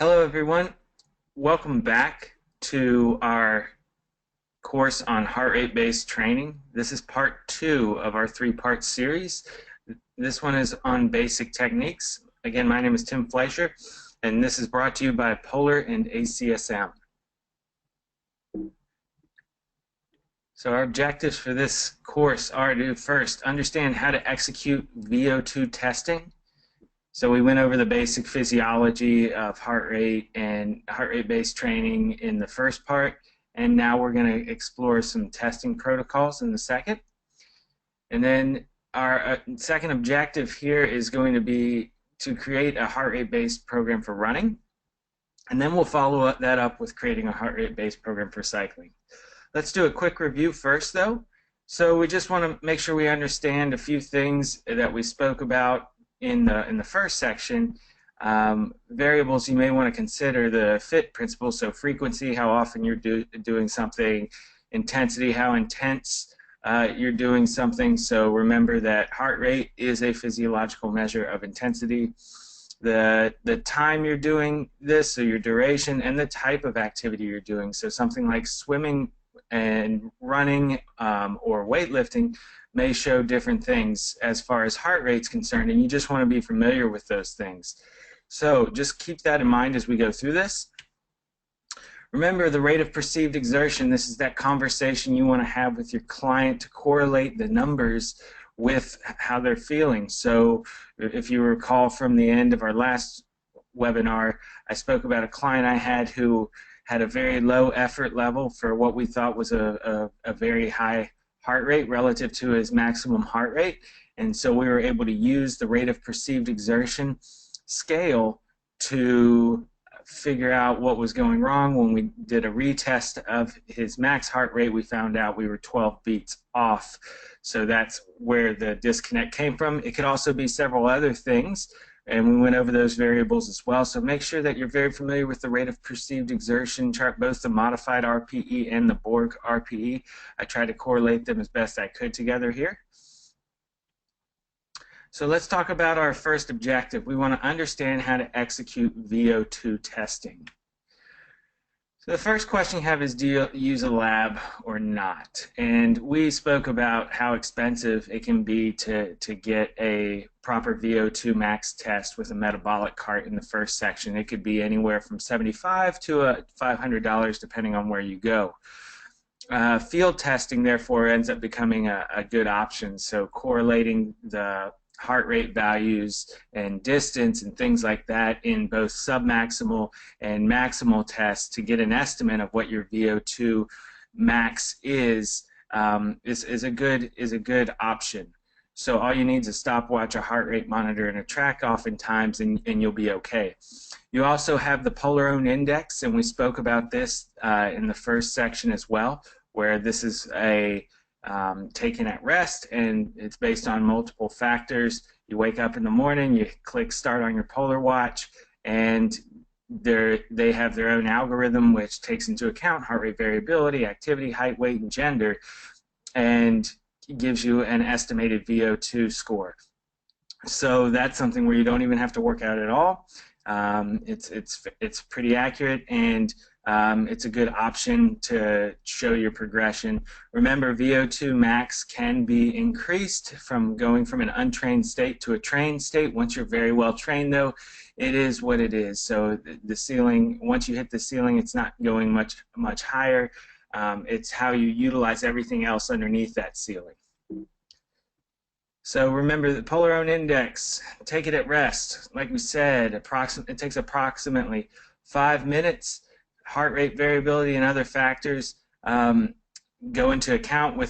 Hello everyone, welcome back to our course on heart rate based training. This is part 2 of our 3-part series. This one is on basic techniques. Again, my name is Tim Fleischer and this is brought to you by Polar and ACSM. So our objectives for this course are to first understand how to execute VO2 testing. So we went over the basic physiology of heart rate and heart rate based training in the first part, and now we're going to explore some testing protocols in the second. And then our second objective here is going to be to create a heart rate based program for running, and then we'll follow that up with creating a heart rate based program for cycling. Let's do a quick review first though. So we just want to make sure we understand a few things that we spoke about in the first section. Variables you may want to consider: the FIT principle, so frequency, how often you're doing something; intensity, how intense you're doing something. So remember that heart rate is a physiological measure of intensity. The time you're doing this, so your duration, and the type of activity you're doing. So something like swimming and running or weightlifting may show different things as far as heart rate's concerned, and you just want to be familiar with those things. So just keep that in mind as we go through this. Remember the rate of perceived exertion. This is that conversation you want to have with your client to correlate the numbers with how they're feeling. So if you recall from the end of our last webinar, I spoke about a client I had who had a very low effort level for what we thought was a very high heart rate relative to his maximum heart rate. And so we were able to use the rate of perceived exertion scale to figure out what was going wrong. When we did a retest of his max heart rate, we found out we were 12 beats off. So that's where the disconnect came from. It could also be several other things, and we went over those variables as well. So make sure that you're very familiar with the rate of perceived exertion chart, both the modified RPE and the Borg RPE. I tried to correlate them as best I could together here. So let's talk about our first objective. We want to understand how to execute VO2 testing. So the first question you have is, do you use a lab or not? And we spoke about how expensive it can be to get a proper VO2 max test with a metabolic cart in the first section. It could be anywhere from $75 to $500 depending on where you go. Field testing therefore ends up becoming a good option. So correlating the heart rate values and distance and things like that in both submaximal and maximal tests to get an estimate of what your VO2 max is a good option. So all you need is a stopwatch, a heart rate monitor, and a track oftentimes, and you'll be okay. You also have the Polar Index, and we spoke about this in the first section as well, where this is a taken at rest, and it's based on multiple factors. You wake up in the morning, you click start on your Polar watch, and they have their own algorithm which takes into account heart rate variability, activity, height, weight, and gender, and gives you an estimated VO2 score. So that's something where you don't even have to work out at all. It's pretty accurate, and it's a good option to show your progression. Remember, VO2 max can be increased from going from an untrained state to a trained state. Once you're very well trained, though, it is what it is. So the ceiling, once you hit the ceiling, it's not going much higher. It's how you utilize everything else underneath that ceiling. So remember the Polar Index, take it at rest. Like we said, it takes approximately 5 minutes. Heart rate variability and other factors go into account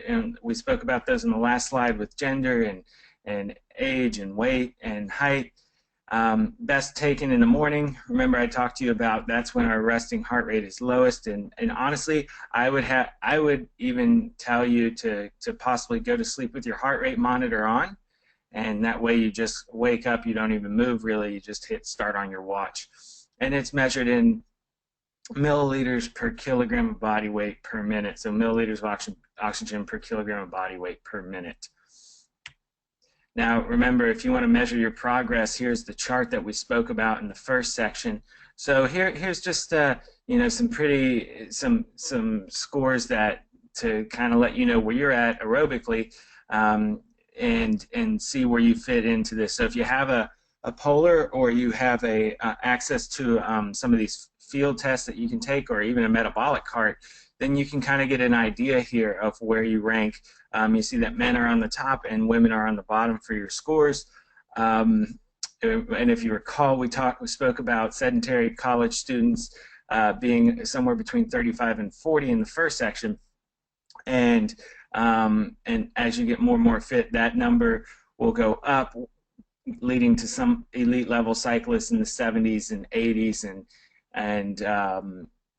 and we spoke about those in the last slide, with gender and age and weight and height. Best taken in the morning. Remember, I talked to you about that's when our resting heart rate is lowest, and honestly, I would even tell you to possibly go to sleep with your heart rate monitor on, and that way you just wake up, you don't even move really, you just hit start on your watch, and it's measured in milliliters per kilogram of body weight per minute. So milliliters of oxygen per kilogram of body weight per minute. Now, remember, if you want to measure your progress, here's the chart that we spoke about in the first section. So here's just you know, some scores that to kind of let you know where you're at aerobically, and see where you fit into this. So if you have a polar, or you have a access to some of these field tests that you can take, or even a metabolic cart, then you can kind of get an idea here of where you rank. You see that men are on the top and women are on the bottom for your scores. And if you recall, we spoke about sedentary college students being somewhere between 35 and 40 in the first section, and as you get more and more fit, that number will go up, leading to some elite level cyclists in the 70s and 80s,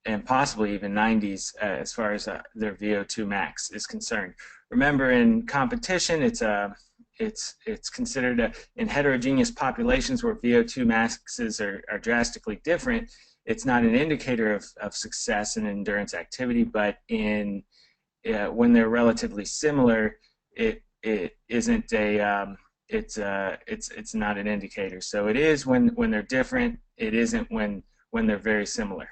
and possibly even 90s as far as their VO2 max is concerned. Remember, in competition, it's considered in heterogeneous populations where VO2 maxes are drastically different. It's not an indicator of success in endurance activity, but in when they're relatively similar, it isn't a it's not an indicator. So it is when they're different. It isn't when they're very similar.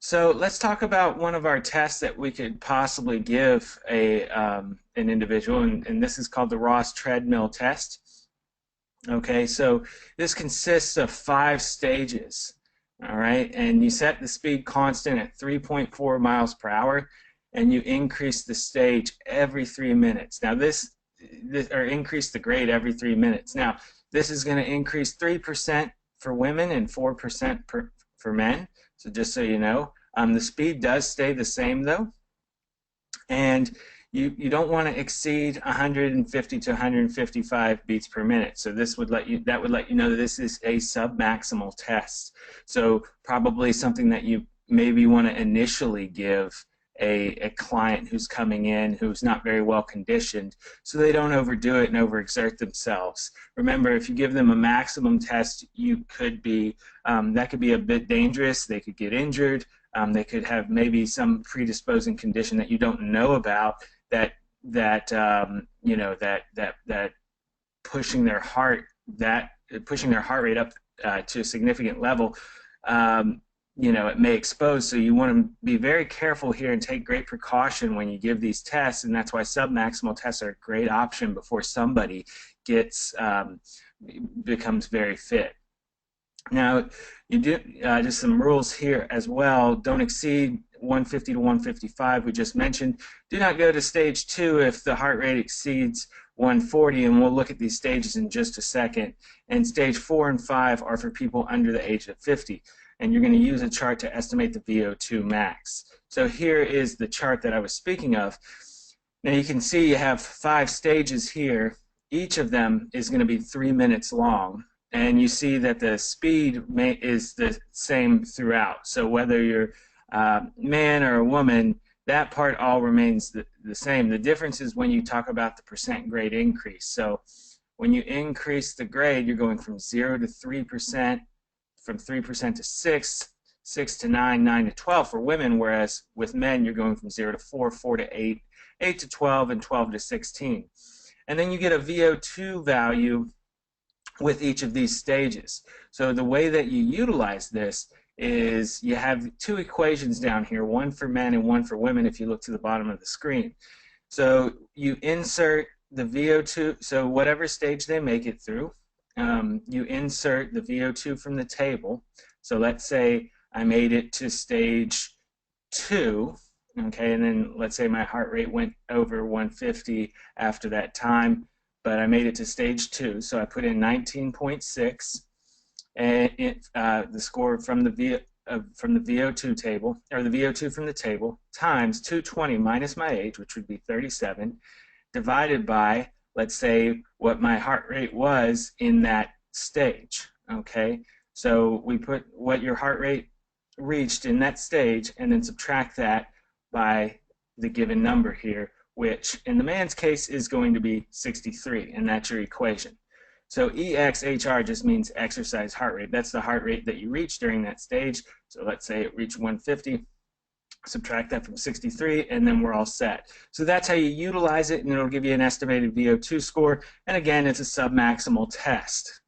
So let's talk about one of our tests that we could possibly give an individual, and this is called the Ross treadmill test. Okay, so this consists of 5 stages. All right, and you set the speed constant at 3.4 miles per hour, and you increase the stage every 3 minutes. Now or increase the grade every 3 minutes. Now this is going to increase 3% for women and 4% for men. So just so you know, the speed does stay the same though, and you don't want to exceed 150 to 155 beats per minute. So that would let you know that this is a submaximal test. So probably something that you maybe want to initially give a client who's coming in who's not very well conditioned, so they don't overdo it and overexert themselves. Remember, if you give them a maximum test, you could be that could be a bit dangerous. They could get injured. They could have maybe some predisposing condition that you don't know about, that you know, that pushing their heart rate up to a significant level, you know, it may expose. So you want to be very careful here and take great precaution when you give these tests, and that's why submaximal tests are a great option before somebody becomes very fit. Now, you do just some rules here as well. Don't exceed 150 to 155, we just mentioned. Do not go to stage 2 if the heart rate exceeds 140, and we'll look at these stages in just a second. And stage 4 and 5 are for people under the age of 50. And you're going to use a chart to estimate the VO2 max. So here is the chart that I was speaking of. Now you can see you have 5 stages here. Each of them is going to be 3 minutes long. And you see that the speed is the same throughout. So whether you're a man or a woman, that part all remains the same. The difference is when you talk about the percent grade increase. So when you increase the grade, you're going from 0 to 3%, from 3% to 6, 6 to 9, 9 to 12 for women, whereas with men you're going from 0 to 4, 4 to 8, 8 to 12, and 12 to 16. And then you get a VO2 value with each of these stages. So the way that you utilize this is you have 2 equations down here, one for men and one for women if you look to the bottom of the screen. So you insert the VO2, so whatever stage they make it through, you insert the VO2 from the table. So let's say I made it to stage 2, okay, and then let's say my heart rate went over 150 after that time, but I made it to stage 2, so I put in 19.6, and the score from the VO2 table, or the VO2 from the table, times 220 minus my age, which would be 37, divided by, let's say, what my heart rate was in that stage. Okay, so we put what your heart rate reached in that stage, and then subtract that by the given number here, which in the man's case is going to be 63, and that's your equation. So EXHR just means exercise heart rate. That's the heart rate that you reach during that stage. So let's say it reached 150. subtract that from 63, and then we're all set. So that's how you utilize it, and it'll give you an estimated VO2 score. And again, it's a submaximal test.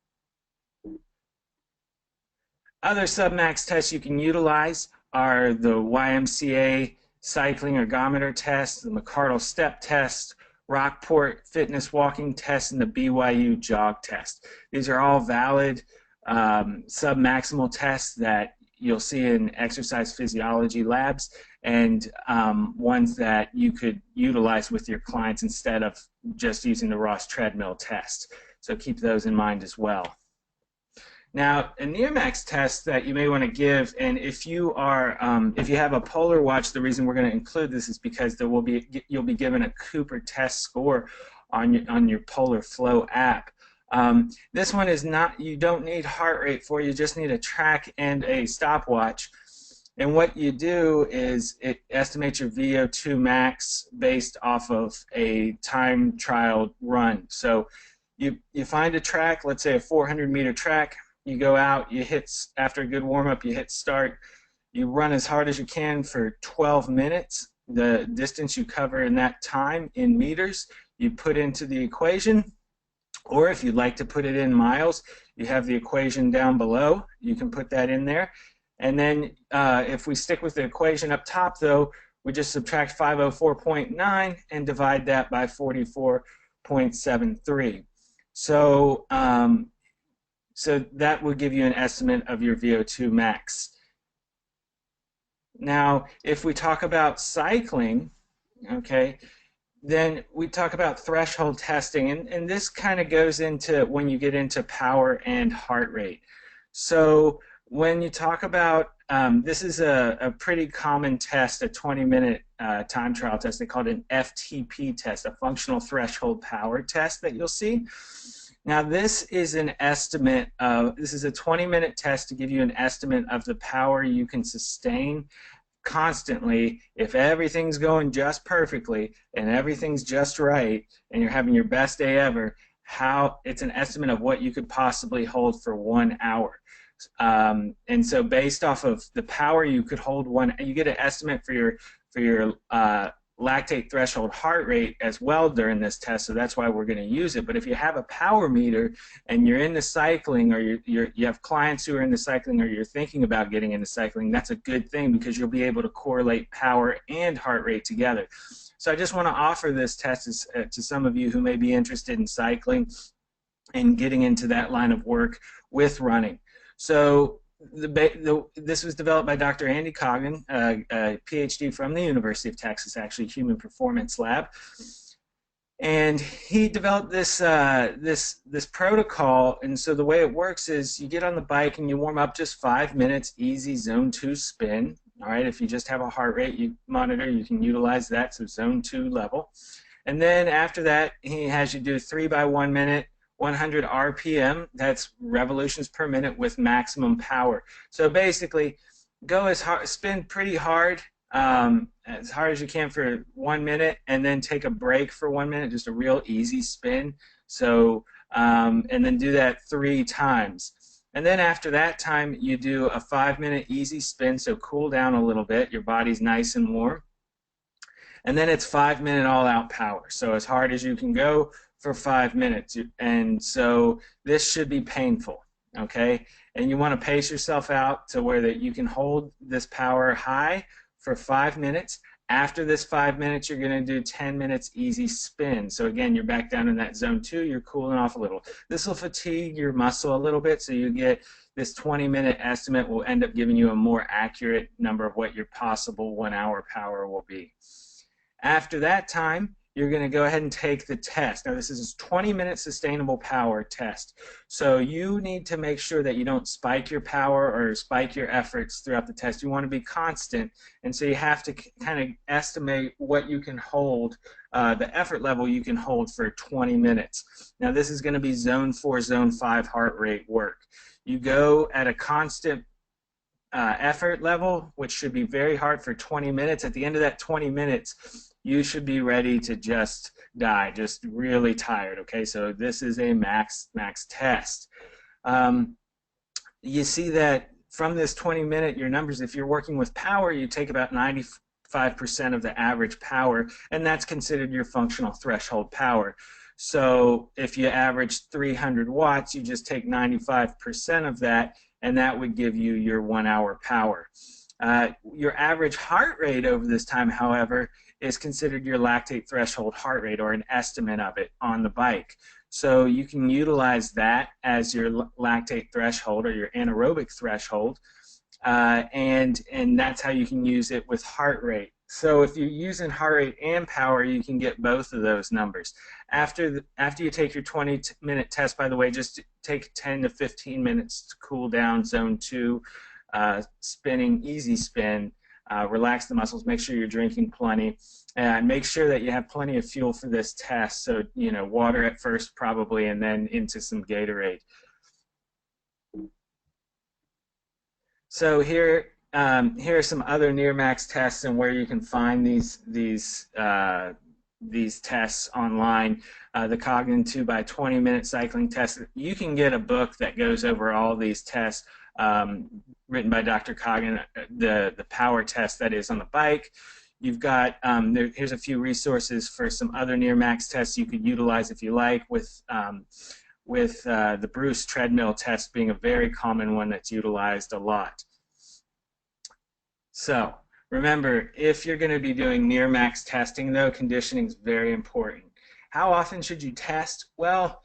Other submax tests you can utilize are the YMCA cycling ergometer test, the McArdle step test, Rockport fitness walking test, and the BYU jog test. These are all valid submaximal tests that you'll see in exercise physiology labs, and ones that you could utilize with your clients instead of just using the Ross treadmill test. So keep those in mind as well. Now, a near-max test that you may want to give, and if you have a Polar watch, the reason we're going to include this is because you'll be given a Cooper test score on your Polar Flow app. This one is not, you don't need heart rate for, you just need a track and a stopwatch. And what you do is it estimates your VO2 max based off of a time trial run. So you find a track, let's say a 400-meter track. You go out, you hit, after a good warm-up, you hit start, you run as hard as you can for 12 minutes. The distance you cover in that time in meters, you put into the equation, or if you'd like to put it in miles, you have the equation down below. You can put that in there. And then if we stick with the equation up top, though, we just subtract 504.9 and divide that by 44.73. So so that will give you an estimate of your VO2 max. Now, if we talk about cycling, okay, then we talk about threshold testing, and this kind of goes into when you get into power and heart rate. So when you talk about, this is a pretty common test, a 20-minute time trial test. They call it an FTP test, a functional threshold power test that you'll see. Now this is an estimate of, this is a 20-minute test to give you an estimate of the power you can sustain constantly if everything's going just perfectly and everything's just right and you're having your best day ever. It's an estimate of what you could possibly hold for 1 hour. And so based off of the power you could hold, you get an estimate for your lactate threshold heart rate as well during this test, so that's why we're going to use it. But if you have a power meter and you're into cycling, or you have clients who are into cycling, or you're thinking about getting into cycling, that's a good thing because you'll be able to correlate power and heart rate together. So I just want to offer this test to some of you who may be interested in cycling and getting into that line of work with running. So this was developed by Dr. Andy Coggan, a PhD from the University of Texas, actually, Human Performance Lab, and he developed this this protocol. And so the way it works is you get on the bike and you warm up just 5 minutes, easy zone 2 spin. All right, if you just have a heart rate monitor, you can utilize that, so zone 2 level. And then after that, he has you do 3 by 1 minute. 100 RPM, that's revolutions per minute with maximum power. So basically, go as hard, spin pretty hard, as hard as you can for 1 minute, and then take a break for 1 minute, just a real easy spin. So, and then do that 3 times. And then after that time, you do a 5-minute easy spin, so cool down a little bit, your body's nice and warm. And then it's 5-minute all-out power, so as hard as you can go for 5 minutes. And so this should be painful, okay? And you want to pace yourself out to where that you can hold this power high for 5 minutes. After this 5 minutes, you're going to do 10 minutes easy spin. So again, you're back down in that zone 2, you're cooling off a little. This will fatigue your muscle a little bit, so you get this 20-minute estimate will end up giving you a more accurate number of what your possible 1 hour power will be. After that time, you're going to go ahead and take the test. Now this is a 20-minute sustainable power test. So you need to make sure that you don't spike your power or spike your efforts throughout the test. You want to be constant, and so you have to kind of estimate what you can hold, the effort level you can hold for 20 minutes. Now this is going to be zone 4, zone 5 heart rate work. You go at a constant effort level, which should be very hard for 20 minutes. At the end of that 20 minutes, you should be ready to just die, just really tired, okay? So this is a max test. You see that from this 20-minute, your numbers, if you're working with power, you take about 95% of the average power, and that's considered your functional threshold power. So if you average 300 watts, you just take 95% of that, and that would give you your 1 hour power. Your average heart rate over this time, however, is considered your lactate threshold heart rate, or an estimate of it on the bike. So you can utilize that as your lactate threshold or your anaerobic threshold, and that's how you can use it with heart rate. So if you're using heart rate and power, you can get both of those numbers. After you take your 20-minute test, by the way, just take 10 to 15 minutes to cool down zone 2, spinning, easy spin, relax the muscles, make sure you're drinking plenty, and make sure that you have plenty of fuel for this test. So, you know, water at first probably, and then into some Gatorade. So here are some other near max tests and where you can find these tests online. The Cognin 2x20-minute cycling test. You can get a book that goes over all these tests, written by Dr. Cognin, the power test that is on the bike. You've got here's a few resources for some other near max tests you could utilize if you like, with the Bruce treadmill test being a very common one that's utilized a lot. So remember, if you're going to be doing near max testing, though, conditioning is very important. How often should you test? Well,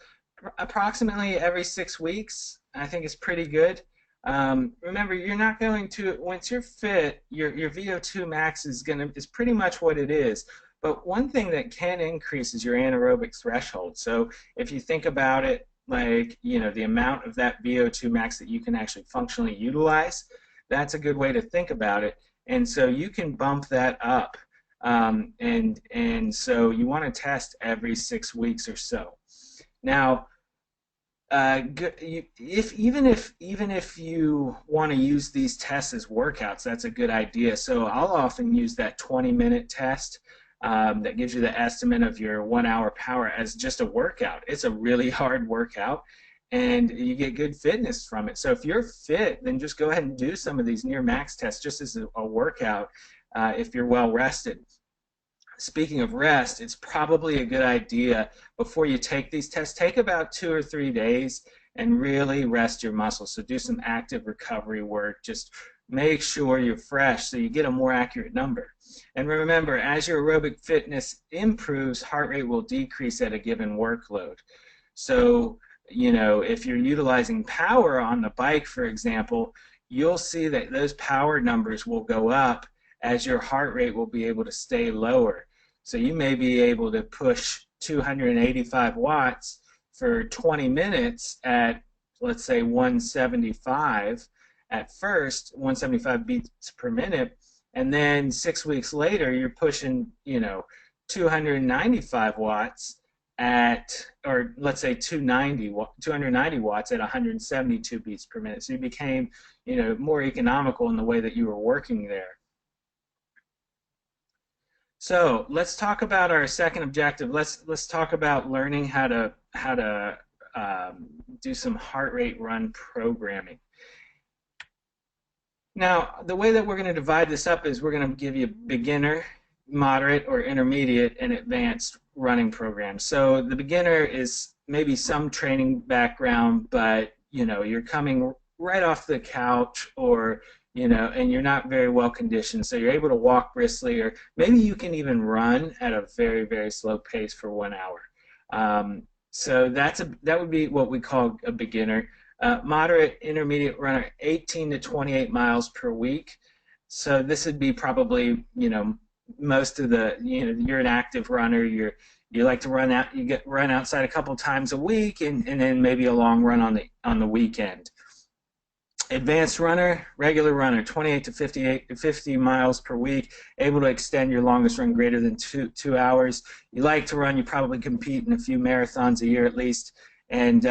approximately every 6 weeks. I think is pretty good. Remember, you're not going to, once you're fit, your VO2 max is pretty much what it is. But one thing that can increase is your anaerobic threshold. So if you think about it, like, you know, the amount of that VO2 max that you can actually functionally utilize, that's a good way to think about it. And so you can bump that up. And so you want to test every 6 weeks or so. Now, even if you want to use these tests as workouts, that's a good idea. So I'll often use that 20-minute test that gives you the estimate of your 1 hour power as just a workout. It's a really hard workout, and you get good fitness from it. So if you're fit, then just go ahead and do some of these near max tests just as a workout if you're well rested. Speaking of rest, it's probably a good idea before you take these tests, take about 2 or 3 days and really rest your muscles. So do some active recovery work. Just make sure you're fresh so you get a more accurate number. And remember, as your aerobic fitness improves, heart rate will decrease at a given workload. So, you know, if you're utilizing power on the bike, for example, you'll see that those power numbers will go up as your heart rate will be able to stay lower. So you may be able to push 285 watts for 20 minutes at, let's say, 175 at first, 175 beats per minute, and then 6 weeks later you're pushing, you know, 295 watts at, or let's say 290 watts at 172 beats per minute. So you became, you know, more economical in the way that you were working there. So let's talk about our second objective. Let's talk about learning how to do some heart rate run programming. Now, the way that we're going to divide this up is we're going to give you beginner, moderate, or intermediate, and advanced running programs. So the beginner is maybe some training background, but you know, you're coming right off the couch, or you know, and you're not very well conditioned, so you're able to walk briskly, or maybe you can even run at a very, very slow pace for 1 hour. So that would be what we call a beginner. Moderate, intermediate runner, 18 to 28 miles per week. So this would be probably, you know, most of the, you know, you're an active runner, you like to run out, run outside a couple times a week, and then maybe a long run on the weekend. Advanced runner, regular runner, 28 to 50 miles per week, able to extend your longest run greater than two hours. You like to run, you probably compete in a few marathons a year at least, and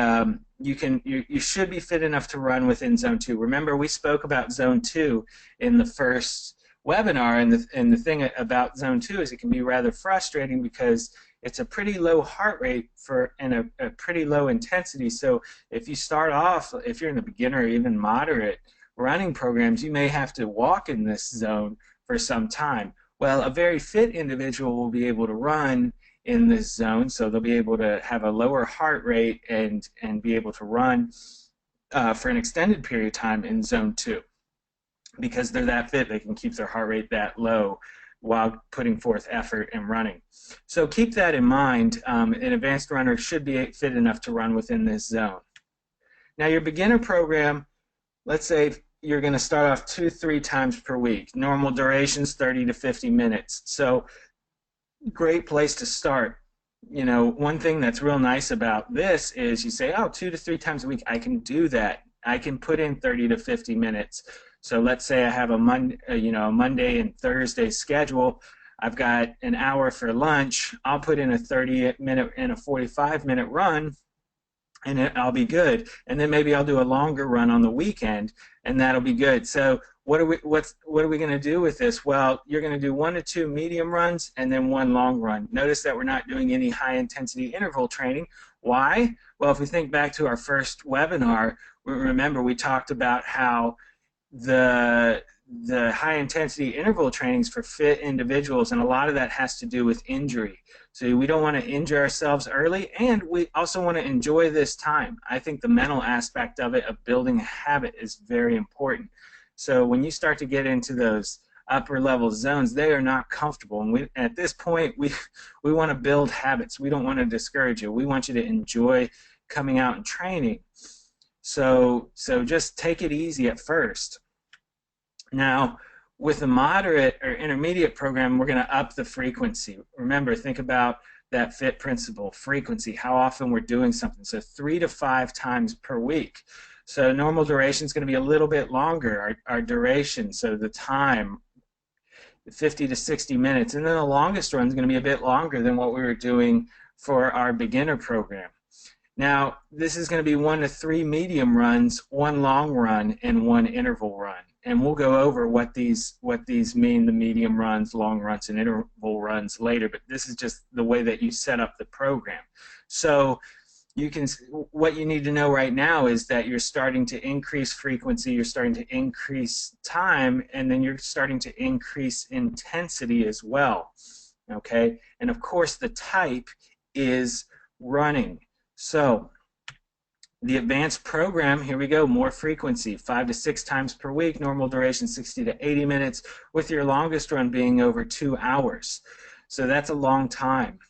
you should be fit enough to run within zone 2. Remember, we spoke about zone 2 in the first webinar, and the thing about zone 2 is it can be rather frustrating because it's a pretty low heart rate and a pretty low intensity. So if you start off, if you're in the beginner or even moderate running programs, you may have to walk in this zone for some time. Well, a very fit individual will be able to run in this zone, so they'll be able to have a lower heart rate and be able to run for an extended period of time in zone 2. Because they're that fit, they can keep their heart rate that low while putting forth effort and running. So keep that in mind. An advanced runner should be fit enough to run within this zone. Now your beginner program, let's say you're going to start off 2-3 times per week. Normal durations 30 to 50 minutes. So great place to start. You know, one thing that's real nice about this is you say, oh, 2 to 3 times a week, I can do that. I can put in 30 to 50 minutes. So let's say I have a Monday and Thursday schedule. I've got an hour for lunch. I'll put in a 30-minute and a 45-minute run, and I'll be good. And then maybe I'll do a longer run on the weekend, and that'll be good. So what are we going to do with this? Well, you're going to do 1 to 2 medium runs and then 1 long run. Notice that we're not doing any high-intensity interval training. Why? Well, if we think back to our first webinar, remember we talked about how the high-intensity interval trainings for fit individuals, and a lot of that has to do with injury. So we don't want to injure ourselves early, and we also want to enjoy this time. I think the mental aspect of it, of building a habit, is very important. So when you start to get into those upper level zones, they are not comfortable. And at this point, we want to build habits. We don't want to discourage you. We want you to enjoy coming out and training. So just take it easy at first. Now, with a moderate or intermediate program, we're going to up the frequency. Remember, think about that FIT principle, frequency, how often we're doing something. So 3 to 5 times per week. So normal duration is going to be a little bit longer, our duration, so the time, 50 to 60 minutes. And then the longest run is going to be a bit longer than what we were doing for our beginner program. Now, this is going to be 1 to 3 medium runs, 1 long run, and 1 interval run. And we'll go over what these mean, the medium runs, long runs, and interval runs later, but this is just the way that you set up the program. So what you need to know right now is that you're starting to increase frequency, you're starting to increase time, and then you're starting to increase intensity as well. Okay? And of course the type is running. So the advanced program, here we go, more frequency, 5 to 6 times per week, normal duration 60 to 80 minutes, with your longest run being over 2 hours. So that's a long time.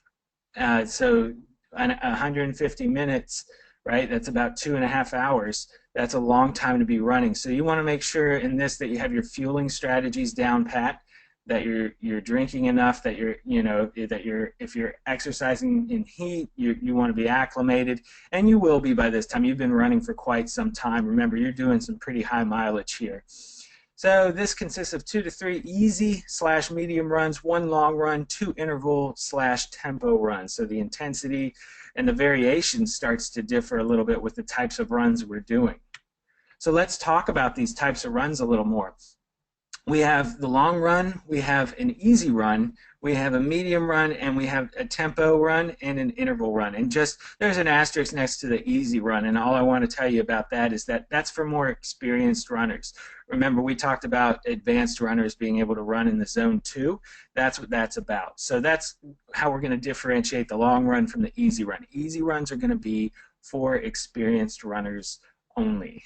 So 150 minutes, right, that's about 2.5 hours. That's a long time to be running. So you want to make sure in this that you have your fueling strategies down pat, that you're drinking enough, that if you're exercising in heat, you want to be acclimated, and you will be by this time. You've been running for quite some time. Remember, you're doing some pretty high mileage here. So this consists of 2 to 3 easy/medium runs, 1 long run, 2 interval/tempo runs. So the intensity and the variation starts to differ a little bit with the types of runs we're doing. So let's talk about these types of runs a little more. We have the long run, we have an easy run, we have a medium run, and we have a tempo run and an interval run. And just there's an asterisk next to the easy run, and all I want to tell you about that is that that's for more experienced runners. Remember, we talked about advanced runners being able to run in the zone 2. That's what that's about. So that's how we're going to differentiate the long run from the easy run. Easy runs are going to be for experienced runners only.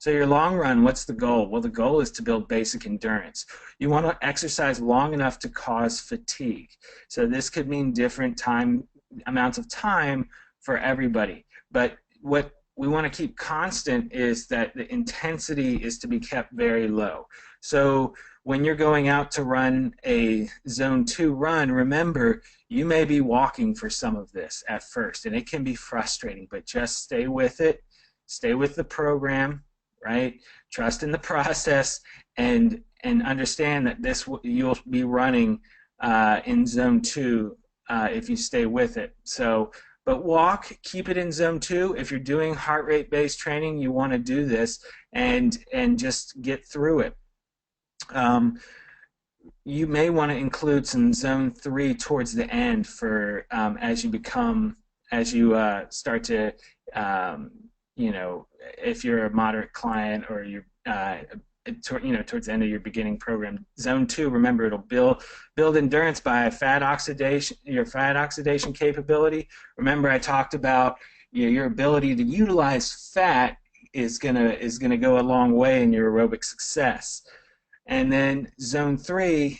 So your long run, what's the goal? Well, the goal is to build basic endurance. You want to exercise long enough to cause fatigue. So this could mean different amounts of time for everybody. But what we want to keep constant is that the intensity is to be kept very low. So when you're going out to run a zone 2 run, remember, you may be walking for some of this at first, and it can be frustrating, but just stay with it, stay with the program, right? Trust in the process, and understand that you'll be running in zone 2 if you stay with it. So, but walk, keep it in zone 2. If you're doing heart rate based training, you want to do this and just get through it. You may want to include some zone 3 towards the end for as you start to if you're a moderate client or you're towards the end of your beginning program. Zone 2, remember, it'll build endurance by fat oxidation, your fat oxidation capability. Remember, I talked about your ability to utilize fat is gonna go a long way in your aerobic success. And then zone 3,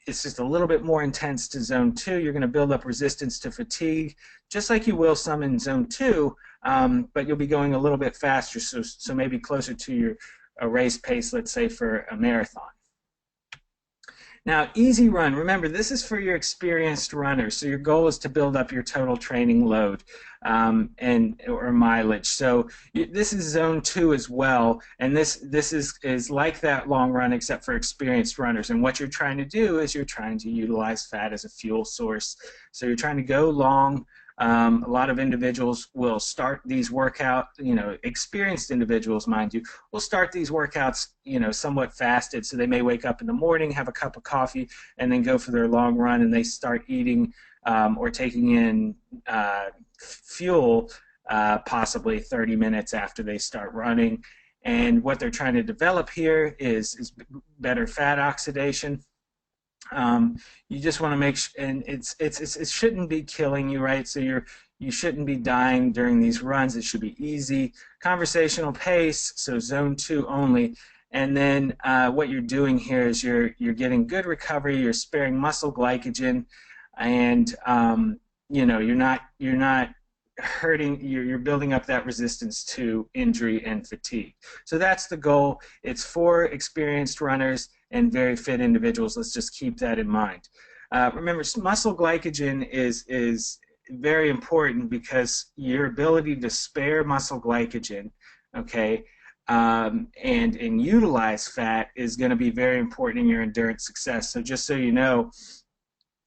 it's just a little bit more intense to zone 2. You're gonna build up resistance to fatigue, just like you will some in zone 2, but you'll be going a little bit faster, so maybe closer to a race pace, let's say for a marathon. Now, easy run, remember, this is for your experienced runners. So your goal is to build up your total training load or mileage. So this is zone 2 as well, and this is like that long run except for experienced runners. And what you're trying to do is you're trying to utilize fat as a fuel source. So you're trying to go long. A lot of individuals will start these workouts, experienced individuals, mind you, will start these workouts, somewhat fasted. So they may wake up in the morning, have a cup of coffee, and then go for their long run, and they start eating or taking in fuel possibly 30 minutes after they start running. And what they're trying to develop here is better fat oxidation. You just want to make sure, and it shouldn't be killing you, right? So you shouldn't be dying during these runs. It should be easy, conversational pace, so zone 2 only. And then what you're doing here is you're getting good recovery. You're sparing muscle glycogen, and you're not hurting. You're building up that resistance to injury and fatigue. So that's the goal. It's for experienced runners and very fit individuals. Let's just keep that in mind. Remember, muscle glycogen is very important because your ability to spare muscle glycogen, okay, and utilize fat is going to be very important in your endurance success. So just so you know,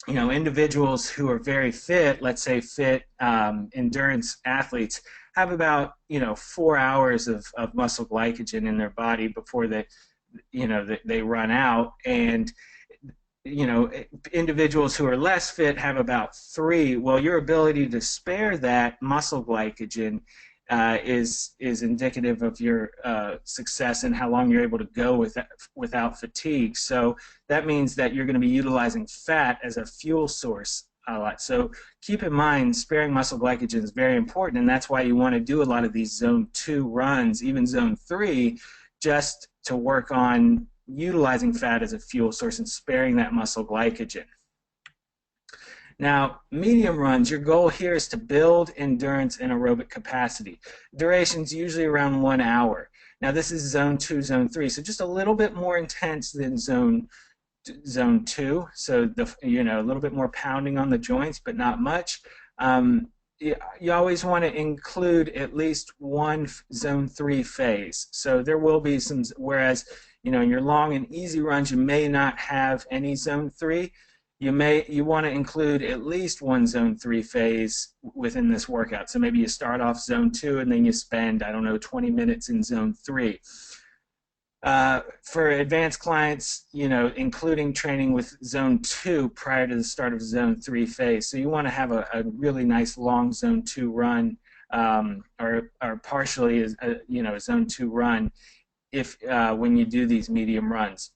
individuals who are very fit, let's say fit endurance athletes, have about 4 hours of muscle glycogen in their body before they run out, and individuals who are less fit have about 3. Well, your ability to spare that muscle glycogen is indicative of your success and how long you're able to go without fatigue. So that means that you're going to be utilizing fat as a fuel source a lot. So keep in mind, sparing muscle glycogen is very important, and that's why you want to do a lot of these zone 2 runs, even zone 3, just to work on utilizing fat as a fuel source and sparing that muscle glycogen. Now, medium runs, your goal here is to build endurance and aerobic capacity. Duration's usually around 1 hour. Now, this is zone 2, zone 3, so just a little bit more intense than zone 2. So a little bit more pounding on the joints, but not much. You always want to include at least one zone 3 phase. So there will be some, whereas in your long and easy runs you may not have any zone 3. You want to include at least one zone 3 phase within this workout. So maybe you start off zone 2 and then you spend, 20 minutes in zone 3. For advanced clients, including training with zone 2 prior to the start of zone 3 phase. So you want to have a really nice long zone 2 run, or partially a zone 2 run when you do these medium runs.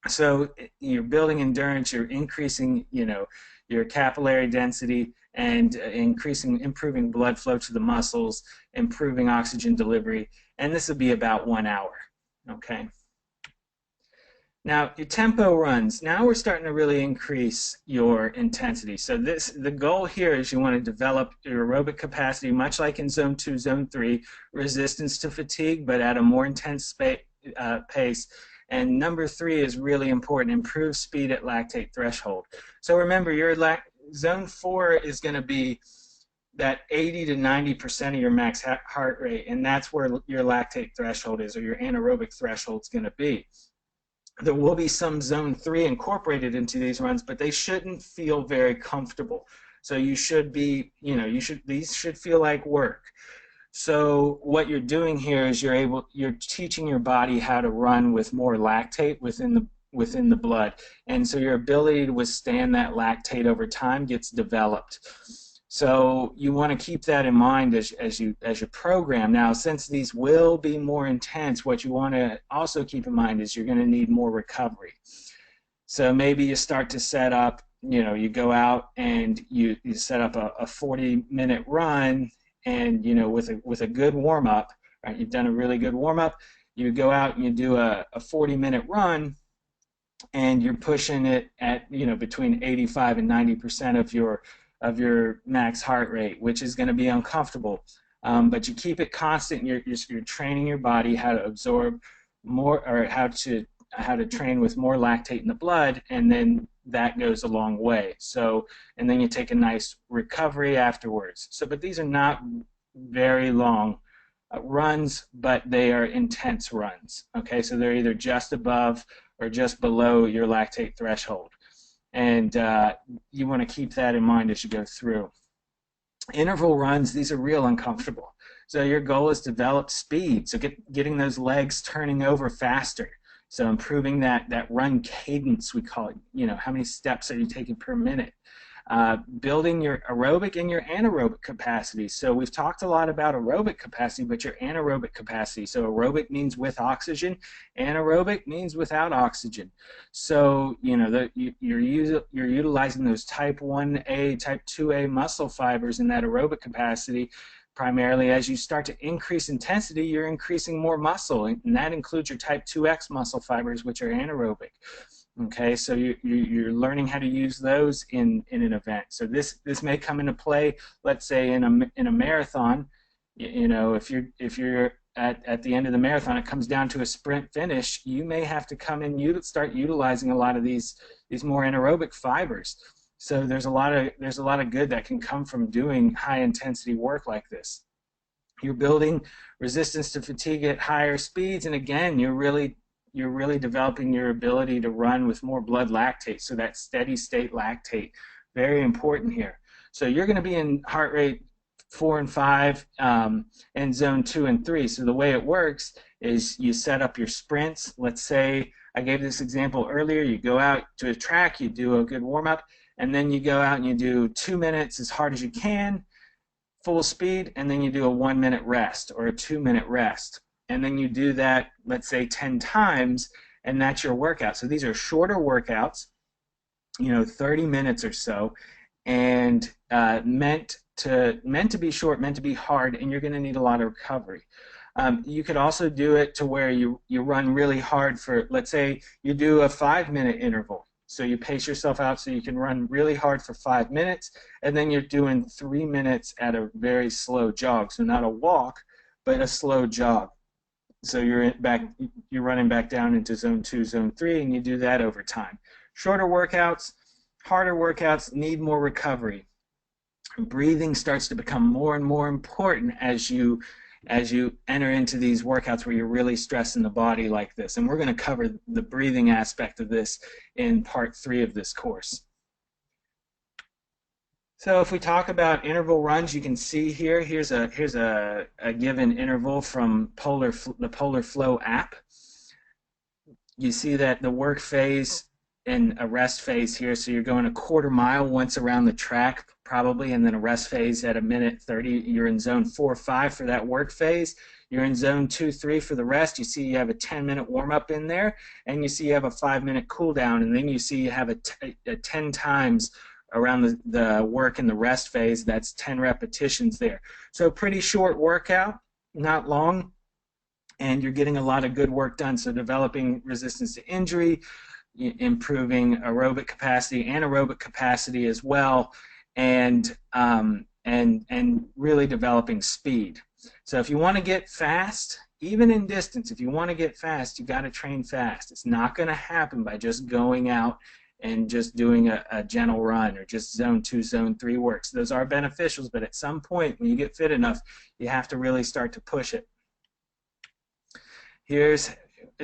So you're building endurance, you're increasing your capillary density, and improving blood flow to the muscles, improving oxygen delivery, and this will be about 1 hour. Okay. Now, your tempo runs. Now we're starting to really increase your intensity. So the goal here is you want to develop your aerobic capacity, much like in zone 2, zone 3, resistance to fatigue, but at a more intense pace. And number 3 is really important, improve speed at lactate threshold. So remember, your zone 4 is going to be that 80 to 90% of your max heart rate, and that's where your lactate threshold is, or your anaerobic threshold is going to be. There will be some zone 3 incorporated into these runs, but they shouldn't feel very comfortable. So you should be, these should feel like work. So what you're doing here is you're teaching your body how to run with more lactate within the blood, and so your ability to withstand that lactate over time gets developed. So you want to keep that in mind as you program. Now, since these will be more intense, what you want to also keep in mind is you're going to need more recovery. So maybe you start to set up, you go out and you set up a 40-minute run, and with a good warm up, right? You've done a really good warm up. You go out and you do a 40-minute run, and you're pushing it at between 85 and 90% of your max heart rate, which is going to be uncomfortable. But you keep it constant. You're training your body how to absorb more, or how to train with more lactate in the blood, and then that goes a long way. So, and then you take a nice recovery afterwards. So, but these are not very long runs, but they are intense runs. Okay, so they're either just above or just below your lactate threshold. And you want to keep that in mind as you go through. Interval runs, these are real uncomfortable. So your goal is to develop speed, so getting those legs turning over faster. So improving that run cadence, we call it, how many steps are you taking per minute? Building your aerobic and your anaerobic capacity. So we've talked a lot about aerobic capacity, but your anaerobic capacity. So aerobic means with oxygen, anaerobic means without oxygen. So you're utilizing those type 1A, type 2A muscle fibers in that aerobic capacity. Primarily, as you start to increase intensity, you're increasing more muscle, and that includes your type 2X muscle fibers, which are anaerobic. Okay, so you're learning how to use those in an event. So this may come into play, let's say in a marathon. If you're at the end of the marathon, it comes down to a sprint finish. You may have to come in, start utilizing a lot of these more anaerobic fibers. So there's a lot of good that can come from doing high intensity work like this. You're building resistance to fatigue at higher speeds, and again, you're really developing your ability to run with more blood lactate. So that steady state lactate, very important here. So you're going to be in heart rate 4 and 5 and zone 2 and 3. So the way it works is you set up your sprints. Let's say I gave this example earlier. You go out to a track, you do a good warm up, and then you go out and you do 2 minutes as hard as you can, full speed, and then you do a 1-minute rest or a 2-minute rest. And then you do that, let's say 10 times, and that's your workout. So these are shorter workouts, 30 minutes or so, and meant to be short, meant to be hard, and you're going to need a lot of recovery. You could also do it to where you run really hard for, let's say you do a 5-minute interval. So you pace yourself out so you can run really hard for 5 minutes, and then you're doing 3 minutes at a very slow jog. So not a walk, but a slow jog. So you're running back down into zone 2, zone 3, and you do that over time. Shorter workouts, harder workouts need more recovery. Breathing starts to become more and more important as you enter into these workouts where you're really stressing the body like this. And we're going to cover the breathing aspect of this in part 3 of this course. So if we talk about interval runs, you can see here's a given interval from the Polar Flow app. You see that the work phase and a rest phase here, so you're going a 1/4 mile once around the track probably, and then a rest phase at 1:30. You're in zone 4 or 5 for that work phase. You're in zone 2, 3 for the rest. You see you have a 10-minute warm-up in there, and you see you have a 5-minute cool down, and then you see you have a 10 times around the work and the rest phase. That's 10 repetitions there. So pretty short workout, not long, and you're getting a lot of good work done. So developing resistance to injury, improving aerobic capacity, anaerobic capacity as well, and really developing speed. So if you want to get fast, even in distance, if you want to get fast, you got to train fast. It's not going to happen by just going out and just doing a gentle run or just zone 2, zone 3 works. Those are beneficial, but at some point when you get fit enough, you have to really start to push it. Here's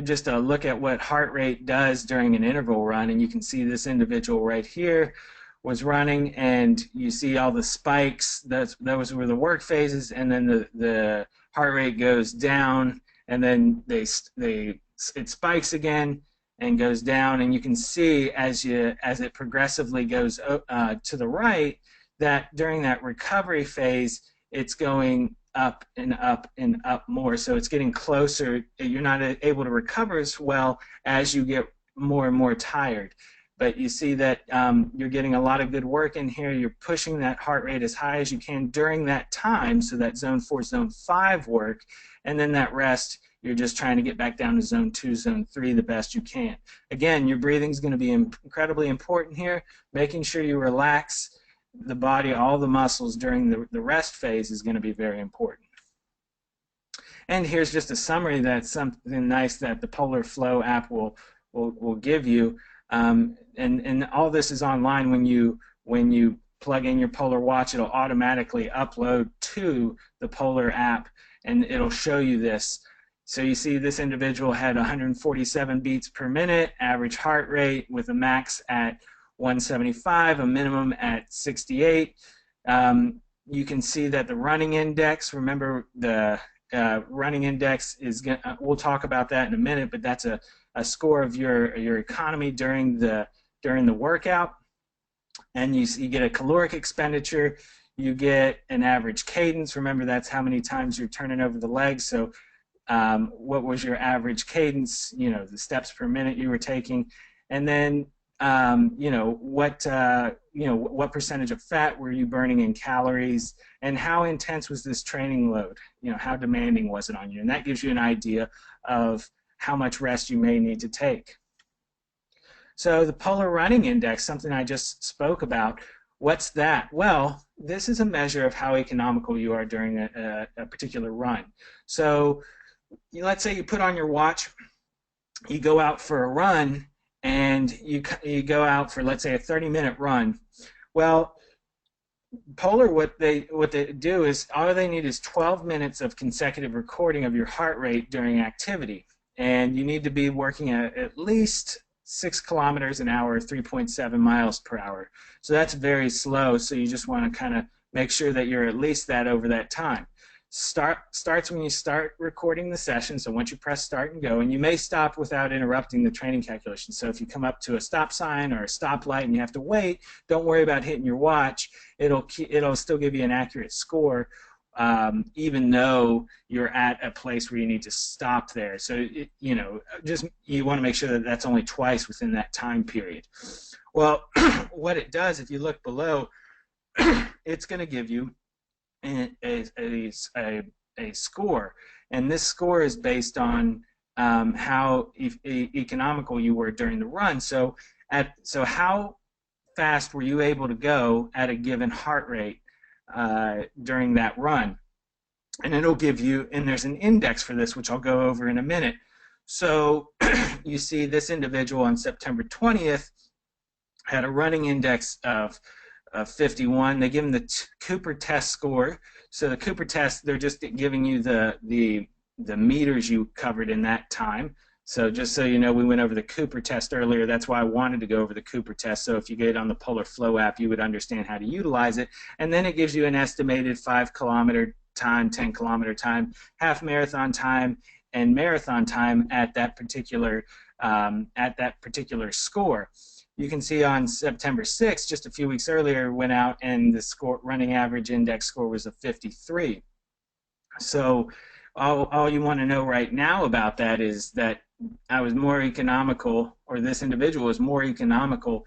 just a look at what heart rate does during an interval run, and you can see this individual right here was running, and you see all the spikes. Those were the work phases, and then the heart rate goes down, and then it spikes again and goes down, and you can see as it progressively goes to the right, that during that recovery phase, it's going up and up and up more. So it's getting closer. You're not able to recover as well as you get more and more tired. But you see that you're getting a lot of good work in here. You're pushing that heart rate as high as you can during that time, so that zone 4, zone 5 work, and then that rest, you're just trying to get back down to zone 2, zone 3 the best you can. Again, your breathing is going to be incredibly important here. Making sure you relax the body, all the muscles during the rest phase is going to be very important. And here's just a summary. That's something nice that the Polar Flow app will give you. And all this is online. When you plug in your Polar watch, it'll automatically upload to the Polar app, and it'll show you this. So you see this individual had 147 beats per minute, average heart rate with a max at 175, a minimum at 68. You can see that the running index, remember the running index is, we'll talk about that in a minute, but that's a score of your economy during the workout. And you get a caloric expenditure, you get an average cadence. Remember, that's how many times you're turning over the legs. So what was your average cadence, the steps per minute you were taking, and then what percentage of fat were you burning in calories, and how intense was this training load, how demanding was it on you, and that gives you an idea of how much rest you may need to take. So the Polar Running Index, something I just spoke about, what's that? Well, this is a measure of how economical you are during a particular run. So let's say you put on your watch, you go out for a run, and you go out for, let's say, a 30-minute run. Well, Polar, what they do is all they need is 12 minutes of consecutive recording of your heart rate during activity, and you need to be working at least 6 kilometers an hour, 3.7 miles per hour. So that's very slow. So you just want to kind of make sure that you're at least that over that time. Starts when you start recording the session, so once you press start and go, and you may stop without interrupting the training calculation. So if you come up to a stop sign or a stoplight and you have to wait, don't worry about hitting your watch. It'll still give you an accurate score, even though you're at a place where you need to stop there. So you want to make sure that that's only twice within that time period. Well, what it does, if you look below, it's going to give you a score, and this score is based on how economical you were during the run. So how fast were you able to go at a given heart rate during that run? And it'll give you, and there's an index for this, which I'll go over in a minute. So you see this individual on September 20th had a running index of 51. They give them the Cooper test score. So the Cooper test, they're just giving you the meters you covered in that time. So just so you know, we went over the Cooper test earlier. That's why I wanted to go over the Cooper test. So if you get it on the Polar Flow app, you would understand how to utilize it. And then it gives you an estimated 5-kilometer time, 10-kilometer time, half marathon time, and marathon time at that particular score. You can see on September 6th, just a few weeks earlier, went out and the running average index score was a 53. So all you want to know right now about that is that I was more economical, or this individual was more economical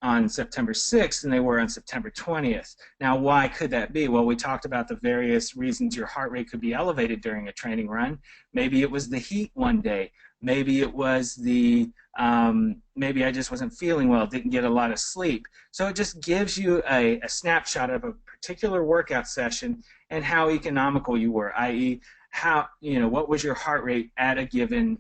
on September 6th than they were on September 20th. Now, why could that be? Well, we talked about the various reasons your heart rate could be elevated during a training run. Maybe it was the heat one day. Maybe it was maybe I just wasn't feeling well, didn't get a lot of sleep. So it just gives you a snapshot of a particular workout session and how economical you were, i.e., what was your heart rate at a given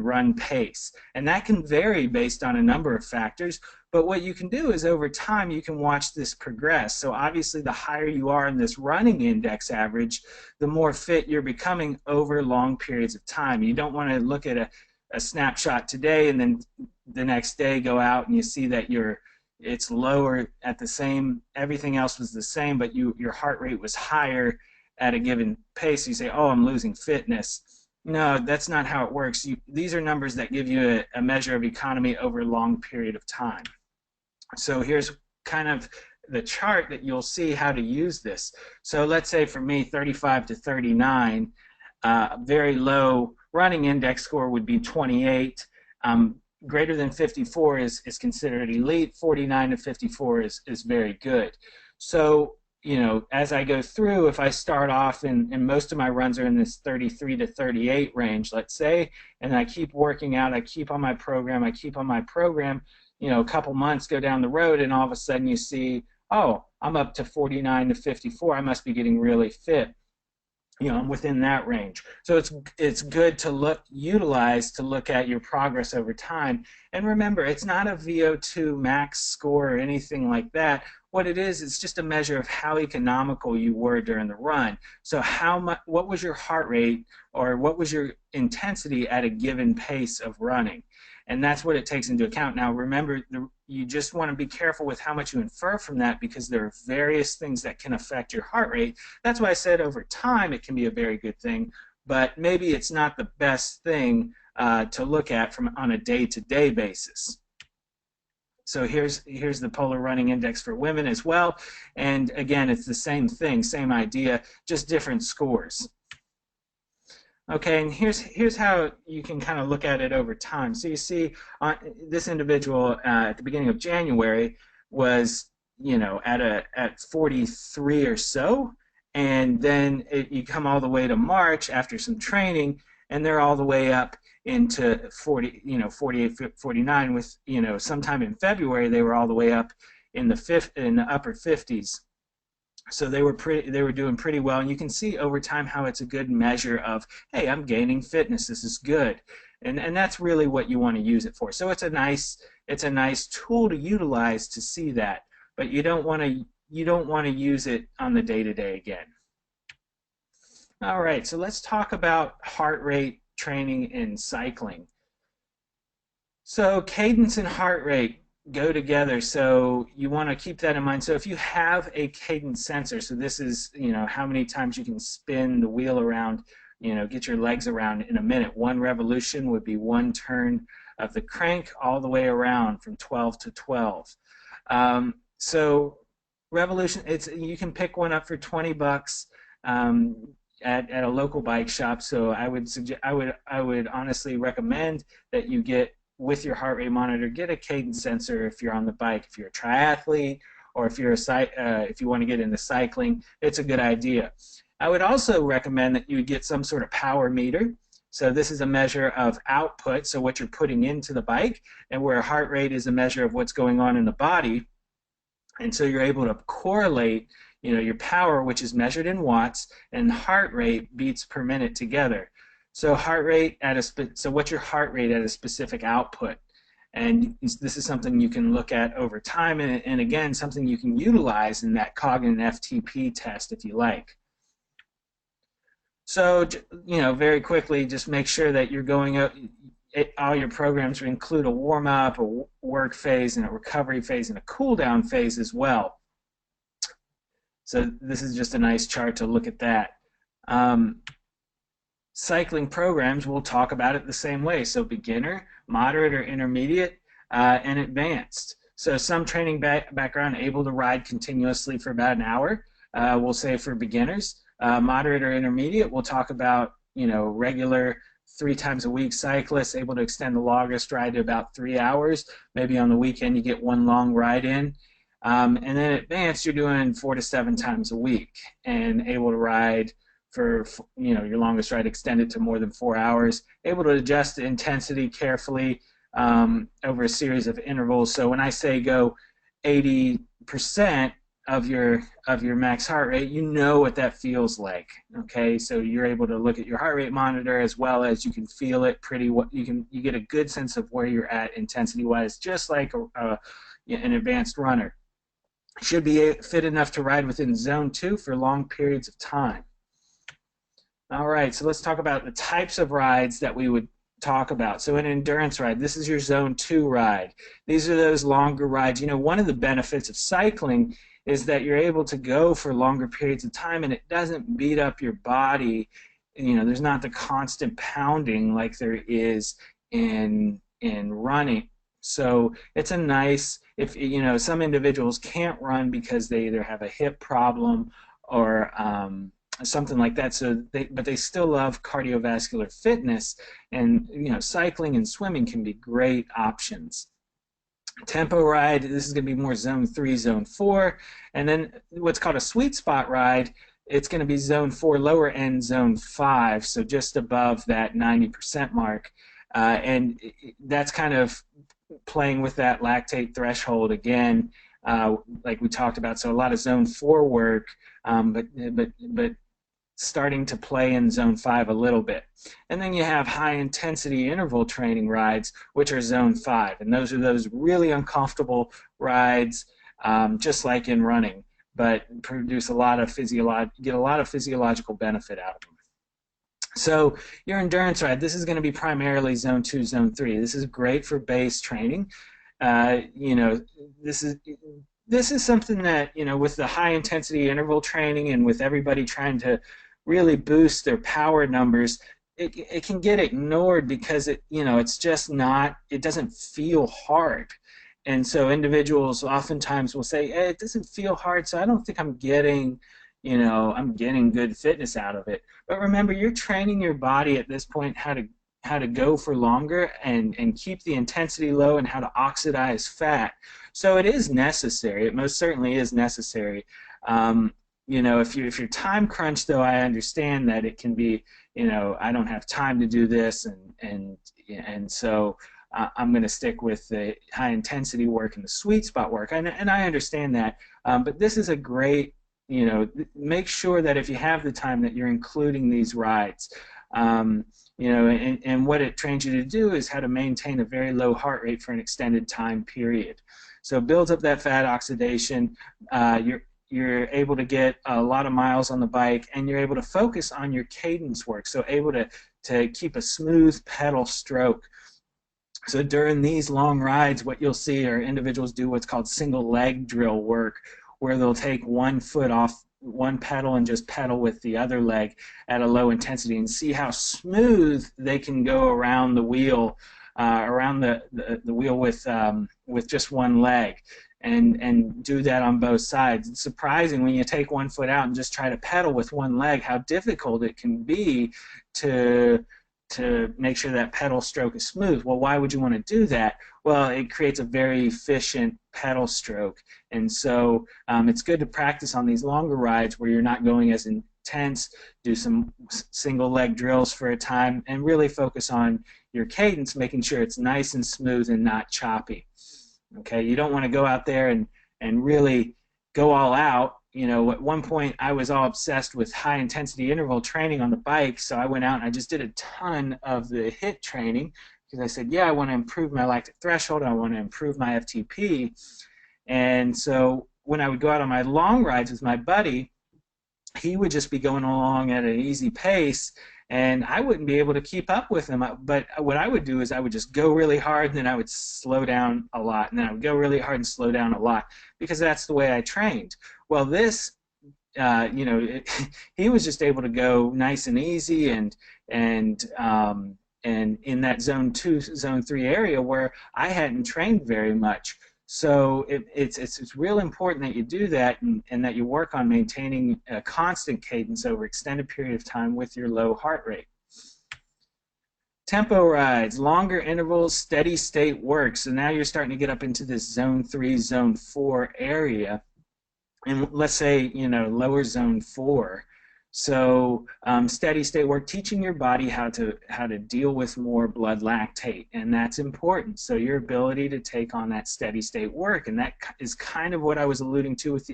run pace. And that can vary based on a number of factors, but what you can do is over time you can watch this progress. So obviously the higher you are in this running index average, the more fit you're becoming over long periods of time. You don't want to look at a snapshot today and then the next day go out and you see that it's lower at the same, everything else was the same, but your heart rate was higher at a given pace. You say, oh, I'm losing fitness. No, that's not how it works. These are numbers that give you a measure of economy over a long period of time. So here's kind of the chart that you'll see how to use this. So let's say for me, 35 to 39, very low running index score would be 28. Greater than 54 is considered elite. 49 to 54 is very good. So, you know, as I go through, if I start off and most of my runs are in this 33 to 38 range, let's say, and I keep working out, I keep on my program, you know, a couple months go down the road and all of a sudden you see, oh, I'm up to 49 to 54, I must be getting really fit. You know, I'm within that range. So it's good to utilize to look at your progress over time. And remember, it's not a VO2 max score or anything like that. What it is, it's just a measure of how economical you were during the run. So what was your heart rate or what was your intensity at a given pace of running? And that's what it takes into account. Now, remember, you just want to be careful with how much you infer from that because there are various things that can affect your heart rate. That's why I said over time it can be a very good thing, but maybe it's not the best thing to look at on a day-to-day basis. So here's the Polar Running Index for women as well. And again, it's the same thing, same idea, just different scores. Okay, and here's how you can kind of look at it over time. So you see, this individual at the beginning of January was, you know, at 43 or so, and then you come all the way to March after some training, and they're all the way up into 40, you know, 48, 49. With, you know, sometime in February they were all the way up in the upper 50s. So they were doing pretty well, and you can see over time how it's a good measure of, hey, I'm gaining fitness. This is good, and that's really what you want to use it for. So it's a nice tool to utilize to see that, but you don't want to use it on the day-to-day again. All right, so let's talk about heart rate training in cycling. So cadence and heart rate go together, so you want to keep that in mind. So if you have a cadence sensor, so this is, you know, how many times you can spin the wheel around, you know, get your legs around in a minute. One revolution would be one turn of the crank all the way around from 12 to 12. So revolution, you can pick one up for 20 bucks at a local bike shop. So I would honestly recommend that you get, with your heart rate monitor, get a cadence sensor if you're on the bike. If you're a triathlete or if you're if you want to get into cycling, it's a good idea. I would also recommend that you get some sort of power meter. So this is a measure of output, so what you're putting into the bike, and where heart rate is a measure of what's going on in the body. And so you're able to correlate, you know, your power, which is measured in watts, and heart rate, beats per minute together. So heart rate so what's your heart rate at a specific output? And this is something you can look at over time, and again, something you can utilize in that cognitive FTP test if you like. So, you know, very quickly, just make sure that you're going up. All your programs include a warm-up, a work phase, and a recovery phase, and a cool-down phase as well. So this is just a nice chart to look at that. Cycling programs, we'll talk about it the same way. So beginner, moderate or intermediate, and advanced. So some training background, able to ride continuously for about an hour, we'll say for beginners. Moderate or intermediate, we'll talk about, you know, regular 3 times a week cyclists, able to extend the longest ride to about 3 hours. Maybe on the weekend you get one long ride in. And then advanced, you're doing 4 to 7 times a week and able to ride for, you know, your longest ride extended to more than 4 hours, able to adjust the intensity carefully over a series of intervals. So when I say go 80% of your max heart rate, you know what that feels like. Okay, so you're able to look at your heart rate monitor as well as you can feel it you get a good sense of where you're at intensity wise, just like an advanced runner. Should be fit enough to ride within zone 2 for long periods of time. All right, so let's talk about the types of rides that we would talk about. So an endurance ride, this is your zone 2 ride. These are those longer rides. You know, one of the benefits of cycling is that you're able to go for longer periods of time and it doesn't beat up your body. You know, there's not the constant pounding like there is in running. So it's a nice, if you know, some individuals can't run because they either have a hip problem or something like that. So but they still love cardiovascular fitness, and you know, cycling and swimming can be great options. Tempo ride, this is going to be more zone 3, zone 4. And then what's called a sweet spot ride, it's going to be zone 4, lower end zone 5, so just above that 90% mark. And that's kind of playing with that lactate threshold again, like we talked about. So a lot of zone 4 work, but starting to play in zone 5 a little bit. And then you have high intensity interval training rides, which are zone 5. And those are those really uncomfortable rides, just like in running, but produce a lot of get a lot of physiological benefit out of them. So your endurance ride, this is going to be primarily zone 2, zone 3. This is great for base training. You know, this is something that, you know, with the high intensity interval training and with everybody trying to really boost their power numbers, it can get ignored because you know, it's just not, it doesn't feel hard. And so individuals oftentimes will say, hey, it doesn't feel hard, so I don't think I'm getting, you know, I'm getting good fitness out of it. But remember, you're training your body at this point how to go for longer and keep the intensity low, and how to oxidize fat. So it is necessary. It most certainly is necessary. You know, if you're time crunched, though, I understand that it can be, you know, I don't have time to do this, and so I'm going to stick with the high intensity work and the sweet spot work, and I understand that. But this is a great, you know, make sure that if you have the time that you're including these rides. You know, and what it trains you to do is how to maintain a very low heart rate for an extended time period. So it builds up that fat oxidation. You're able to get a lot of miles on the bike, and you're able to focus on your cadence work, so able to keep a smooth pedal stroke. So during these long rides, what you'll see are individuals do what's called single leg drill work, where they'll take one foot off one pedal and just pedal with the other leg at a low intensity, and see how smooth they can go around the wheel, around the wheel with just one leg. And do that on both sides. It's surprising when you take one foot out and just try to pedal with one leg how difficult it can be to make sure that pedal stroke is smooth. Well, why would you want to do that? Well, it creates a very efficient pedal stroke, and so it's good to practice on these longer rides where you're not going as intense. Do some single leg drills for a time and really focus on your cadence, making sure it's nice and smooth and not choppy. Okay, you don't want to go out there and really go all out. You know, at one point I was all obsessed with high intensity interval training on the bike, so I went out and I just did a ton of the HIIT training because I said, yeah, I want to improve my lactic threshold, I want to improve my FTP. And so when I would go out on my long rides with my buddy, he would just be going along at an easy pace, and I wouldn't be able to keep up with him. But what I would do is I would just go really hard, and then I would slow down a lot, and then I would go really hard and slow down a lot, because that's the way I trained. Well, this, you know, he was just able to go nice and easy, and in that zone 2, zone 3 area where I hadn't trained very much. So it's real important that you do that, and that you work on maintaining a constant cadence over extended period of time with your low heart rate. Tempo rides, longer intervals, steady state work. So now you're starting to get up into this zone 3, zone 4 area, and let's say, you know, lower zone 4. So steady state work, teaching your body how to deal with more blood lactate, and that's important. So your ability to take on that steady state work, and that is kind of what I was alluding to with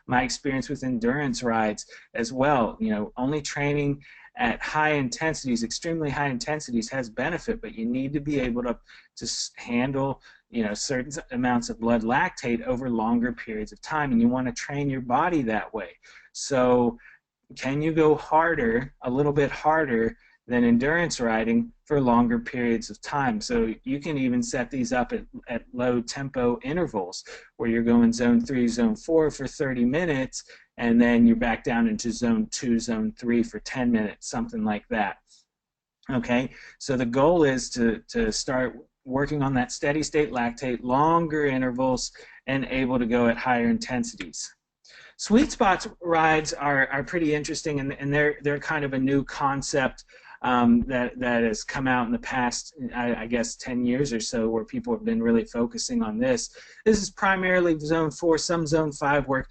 my experience with endurance rides as well. You know, only training at high intensities, extremely high intensities, has benefit, but you need to be able to handle, you know, certain amounts of blood lactate over longer periods of time, and you want to train your body that way. So can you go harder, a little bit harder than endurance riding for longer periods of time? So you can even set these up at low tempo intervals where you're going zone 3, zone 4 for 30 minutes, and then you're back down into zone 2, zone 3 for 10 minutes, something like that. Okay, so the goal is to start working on that steady state lactate, longer intervals, and able to go at higher intensities. Sweet spot rides are pretty interesting, and they're kind of a new concept that has come out in the past, I guess, 10 years or so, where people have been really focusing on this. This is primarily zone 4, some zone 5 work.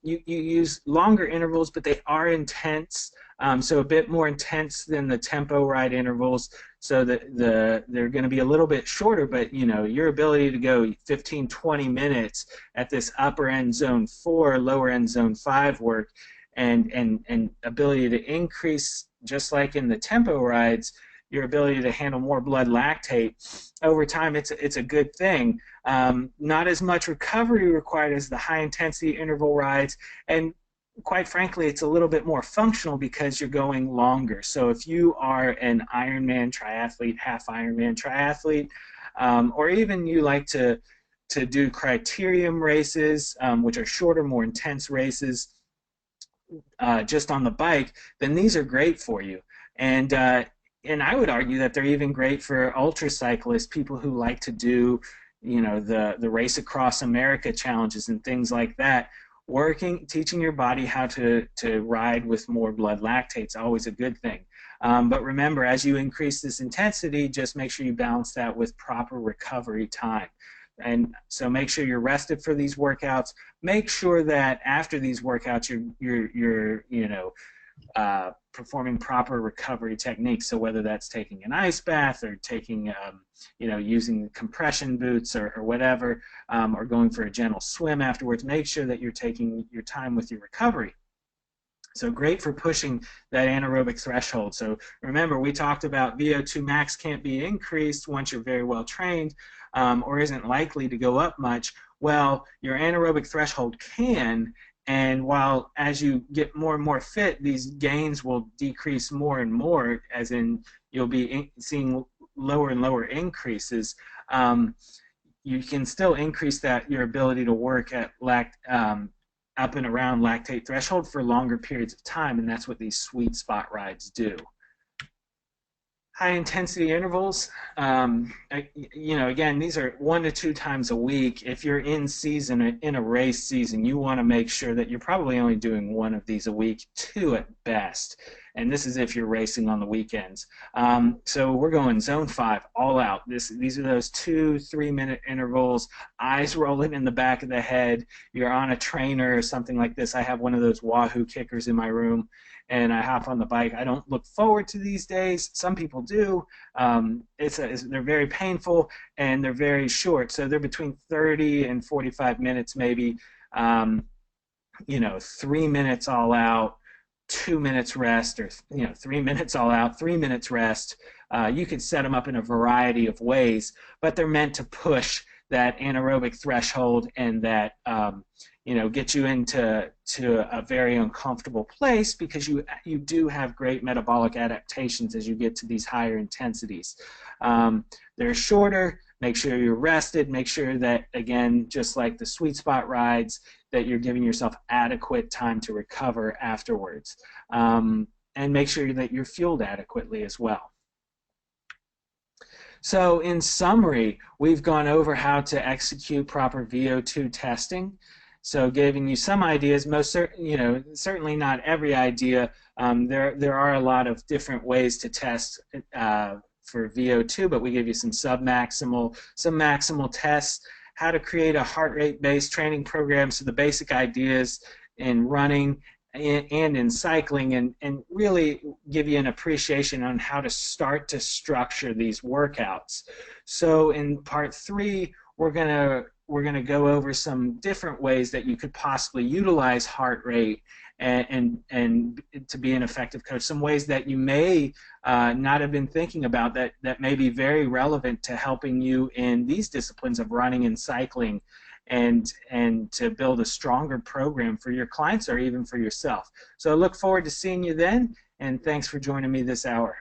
You use longer intervals, but they are intense, so a bit more intense than the tempo ride intervals. So they're going to be a little bit shorter, but your ability to go 15, 20 minutes at this upper end zone 4, lower end zone 5 work, and ability to increase, just like in the tempo rides, your ability to handle more blood lactate over time, it's a good thing. Not as much recovery required as the high intensity interval rides, and quite frankly, it's a little bit more functional because you're going longer. So if you are an Ironman triathlete, half Ironman triathlete, or even you like to do criterium races, which are shorter, more intense races, just on the bike, then these are great for you. And I would argue that they're even great for ultra cyclists, people who like to do, the Race Across America challenges and things like that. Teaching your body how to ride with more blood lactate is always a good thing. But remember, as you increase this intensity, just make sure you balance that with proper recovery time. And so make sure you're rested for these workouts. Make sure that after these workouts, you're performing proper recovery techniques. So whether that's taking an ice bath or taking, using compression boots or whatever, or going for a gentle swim afterwards, make sure that you're taking your time with your recovery. So great for pushing that anaerobic threshold. So remember, we talked about VO2 max can't be increased once you're very well trained, or isn't likely to go up much. Well, your anaerobic threshold can, and while as you get more and more fit, these gains will decrease more and more, as in you'll be seeing lower and lower increases. You can still increase your ability to work at up and around lactate threshold for longer periods of time, and that's what these sweet spot rides do. High intensity intervals, again, these are 1 to 2 times a week. If you're in season, in a race season, you want to make sure that you're probably only doing 1 of these a week, 2 at best. And this is if you're racing on the weekends. So we're going zone 5, all out. These are those 2-3 minute intervals, eyes rolling in the back of the head. You're on a trainer or something like this. I have one of those Wahoo kickers in my room, and I hop on the bike. I don't look forward to these days. Some people do. They're very painful, and they're very short. So they're between 30 and 45 minutes maybe. 3 minutes all out, 2 minutes rest, or 3 minutes all out, 3 minutes rest. You could set them up in a variety of ways, but they're meant to push that anaerobic threshold and that get you into a very uncomfortable place, because you do have great metabolic adaptations as you get to these higher intensities. They're shorter. Make sure you're rested. Make sure that, again, just like the sweet spot rides, that you're giving yourself adequate time to recover afterwards. And make sure that you're fueled adequately as well. So in summary, we've gone over how to execute proper VO2 testing. So giving you some ideas, certainly not every idea. There are a lot of different ways to test for VO2, but we give you some maximal tests, how to create a heart rate-based training program, so the basic ideas in running and in cycling, and really give you an appreciation on how to start to structure these workouts. So in part 3, we're gonna go over some different ways that you could possibly utilize heart rate and to be an effective coach. Some ways that you may not have been thinking about that may be very relevant to helping you in these disciplines of running and cycling, and to build a stronger program for your clients or even for yourself. So I look forward to seeing you then, and thanks for joining me this hour.